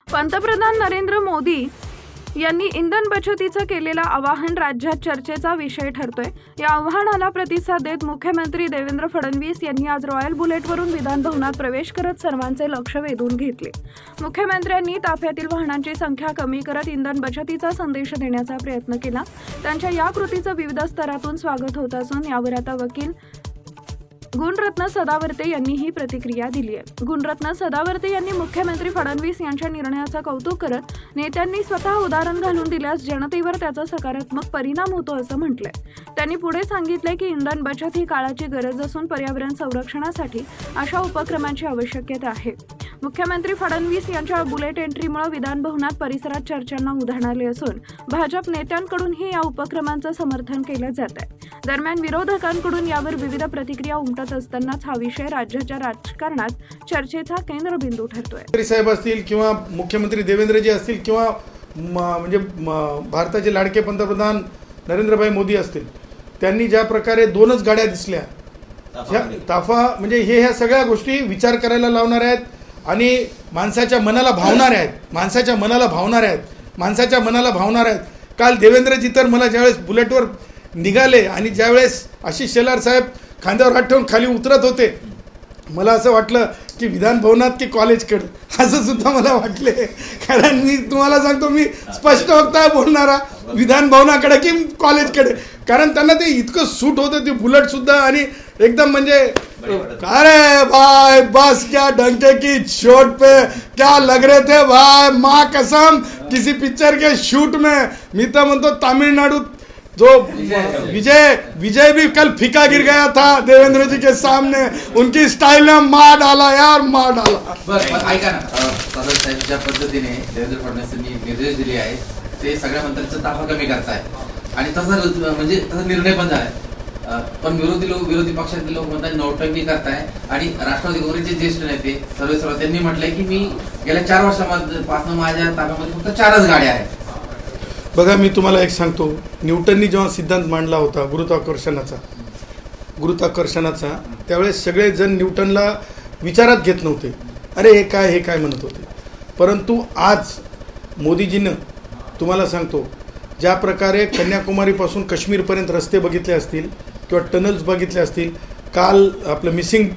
पंतप्रधान नरेंद्र मोदी यांनी इंधन बचतीचं केलेलं आवाहन राज्यात चर्चेचा विषय ठरतोय। या आवाहनाला प्रतिसाद देत मुख्यमंत्री देवेंद्र फडणवीस यांनी आज रॉयल बुलेटवरून विधान भवनात प्रवेश करत सर्वांचे लक्ष वेधून घेतले। मुख्यमंत्र्यांनी ताफ्यातील वाहनांची संख्या कमी करत इंधन बचतीचा संदेश देण्याचा प्रयत्न केला। त्यांच्या या कृतीचं विविध स्तरातून स्वागत होत असून यावर आता वकील गुणरत्न सदावर्ते यांनी ही प्रतिक्रिया दिली आहे। गुणरत्न सदावर्ते यांनी मुख्यमंत्री फडणवीस यांच्या निर्णयाचं कौतुक करत नेत्यांनी स्वतः उदाहरण घालून दिल्यास जनतेवर त्याचा सकारात्मक परिणाम होतो असं म्हटलंय। त्यांनी पुढे सांगितले की इंधन बचत ही काळाची गरज असून पर्यावरण संरक्षणासाठी अशा उपक्रमांची आवश्यकता आहे। मुख्यमंत्री फडणवीस यांच्या बुलेट एंट्रीमुळे विधान भवनात परिसरात चर्चांना उधाण आले असून भाजप नेत्यांकडूनही या उपक्रमांचं समर्थन केलं जात आहे। दरम्यान विरोधकांकडून यावर विविध प्रतिक्रिया उमटत असतानाच हा विषय राज्याच्या राजकारणात चर्चेचा केंद्रबिंदू ठरतोय। साहेब असतील किंवा मुख्यमंत्री देवेंद्रजी असतील किंवा म्हणजे भारताचे लाडके पंतप्रधान नरेंद्रभाई मोदी असतील, त्यांनी ज्या प्रकारे दोनच गाड्या दिसल्या, ताफा म्हणजे ह्या सगळ्या गोष्टी विचार करायला लावणाऱ्या आहेत आणि माणसाच्या मनाला भावणाऱ्या आहेत। काल देवेंद्रजी तर मला ज्यावेळेस बुलेटवर निघाले आणि ज्यावेळेस आशिष शेलार साहेब खांद्यावर हात ठेवून खाली उतरत होते, मला असं वाटलं की विधान भवनात की कॉलेजकडे असं सुद्धा मला वाटले। कारण मी तुम्हाला सांगतो, मी स्पष्ट वक्ता बोलणारा विधान भवनाकडे की कॉलेजकडे, कारण त्यांना ते इतकं सूट होतं ते बुलेट सुद्धा। आणि एकदम म्हणजे अरे भाई बस क्या डंके की चोट पे क्या लग रहे थे भाई, माँ कसम किसी पिक्चर के शूट में। मी तर म्हणतो तामिळनाडू जो विजय भी कल फीका गिर गया था देवेंद्र जी के सामने, उनकी स्टाइल ने मार डाला यार, मार डाला। ऐका ना साहेब, ज्या पद्धतीने देवेंद्र फडणवीसांनी निर्देश दिले आहेत ते सगळ्या मंत्र्यांचा ताफा कमी करताय आणि तसा निर्णय पण झालाय, पण विरोधी पक्षातील लोक म्हणतात नौटंकी करताय। आणि राष्ट्रवादी काँग्रेसचे ज्येष्ठ नेते सर्व त्यांनी म्हटलंय की मी गेल्या 4 वर्षांपासून माझ्या ताफ्यामध्ये फक्त 4च गाड्या आहेत। बघा, मी तुम्हाला एक सांगतो, न्यूटननी जेव्हा सिद्धांत मांडला होता गुरुत्वाकर्षणाचा, त्यावेळेस सगळेजण न्यूटनला विचारात घेत नव्हते, अरे हे काय म्हणत होते। परंतु आज मोदीजीनं, तुम्हाला सांगतो, ज्या प्रकारे कन्याकुमारीपासून काश्मीरपर्यंत रस्ते बघितले असतील किंवा टनल्स बघितले असतील, काल आपलं मिसिंग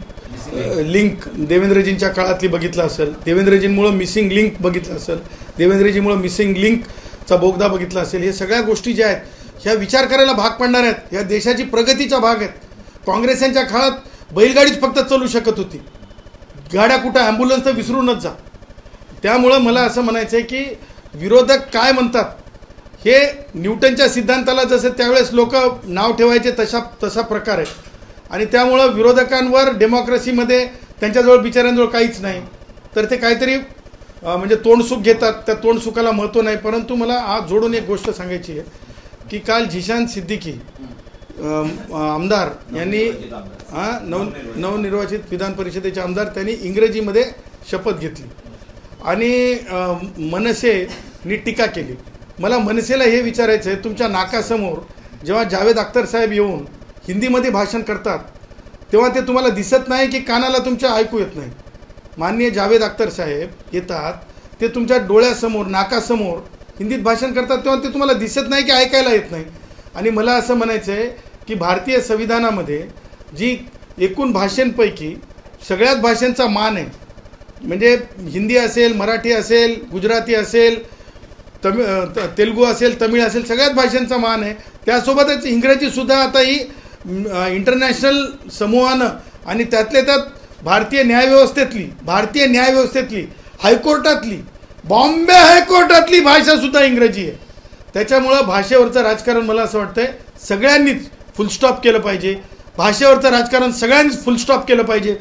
लिंक देवेंद्रजींच्या काळातली बघितलं असेल, देवेंद्रजींमुळं मिसिंग लिंक बघितलं असेल, देवेंद्रजीमुळं मिसिंग लिंकचा बोगदा बघितला असेल, हे सगळ्या गोष्टी ज्या आहेत ह्या विचार करायला भाग पडणार आहेत, ह्या देशाची प्रगतीचा भाग आहेत। काँग्रेसांच्या काळात बैलगाडीच फक्त चालू शकत होती, गाड्या कुठं, ॲम्ब्युलन्स तर विसरूनच जा। त्यामुळं मला असं म्हणायचं आहे की विरोधक काय म्हणतात हे न्यूटनच्या सिद्धांताला जसं त्यावेळेस लोक नाव ठेवायचे तसा प्रकार आहे। आणि त्यामुळं विरोधकांवर डेमोक्रेसीमध्ये त्यांच्याजवळ बिचाऱ्यांजवळ काहीच नाही, तर ते काहीतरी म्हणजे तोंडसुख घेतात, त्या तोंडसुखाला महत्त्व नाही। परंतु मला आज जोडून एक गोष्ट सांगायची आहे की काल झिशान सिद्दीकी आमदार यांनी नवनिर्वाचित विधान परिषदेचे आमदार, त्यांनी इंग्रजीमध्ये शपथ घेतली आणि मनसेनी टीका केली। मला मनसेला हे विचारायचं आहे, तुमच्या नाकासमोर जेव्हा जावेद अख्तर साहेब येऊन हिंदीमध्ये भाषण करतात तेव्हा ते तुम्हाला दिसत नाही की कानाला तुमच्या ऐकू येत नाही? माननीय जावेद अख्तर साहेब येतात, ते तुमच्या डोळ्यासमोर नाकासमोर हिंदीत भाषण करतात तेव्हा ते तुम्हाला दिसत नाही की ऐकायला येत नाही? आणि मला असं म्हणायचं आहे की भारतीय संविधानामध्ये जी एकूण भाषांपैकी सगळ्याच भाषांचा मान आहे, म्हणजे हिंदी असेल, मराठी असेल, गुजराती असेल, तेलुगू असेल, तमिळ असेल, सगळ्याच भाषांचा मान आहे। त्यासोबतच इंग्रजीसुद्धा आता ही इंटरनॅशनल समूहानं आणि त्यातल्या त्यात भारतीय न्यायव्यवस्थेतली हायकोर्टातली, बॉम्बे हायकोर्टातली भाषासुद्धा इंग्रजी आहे। त्याच्यामुळं भाषेवरचं राजकारण मला असं वाटतंय सगळ्यांनीच फुलस्टॉप केलं पाहिजे, भाषेवरचं राजकारण सगळ्यांनीच फुलस्टॉप केलं पाहिजे।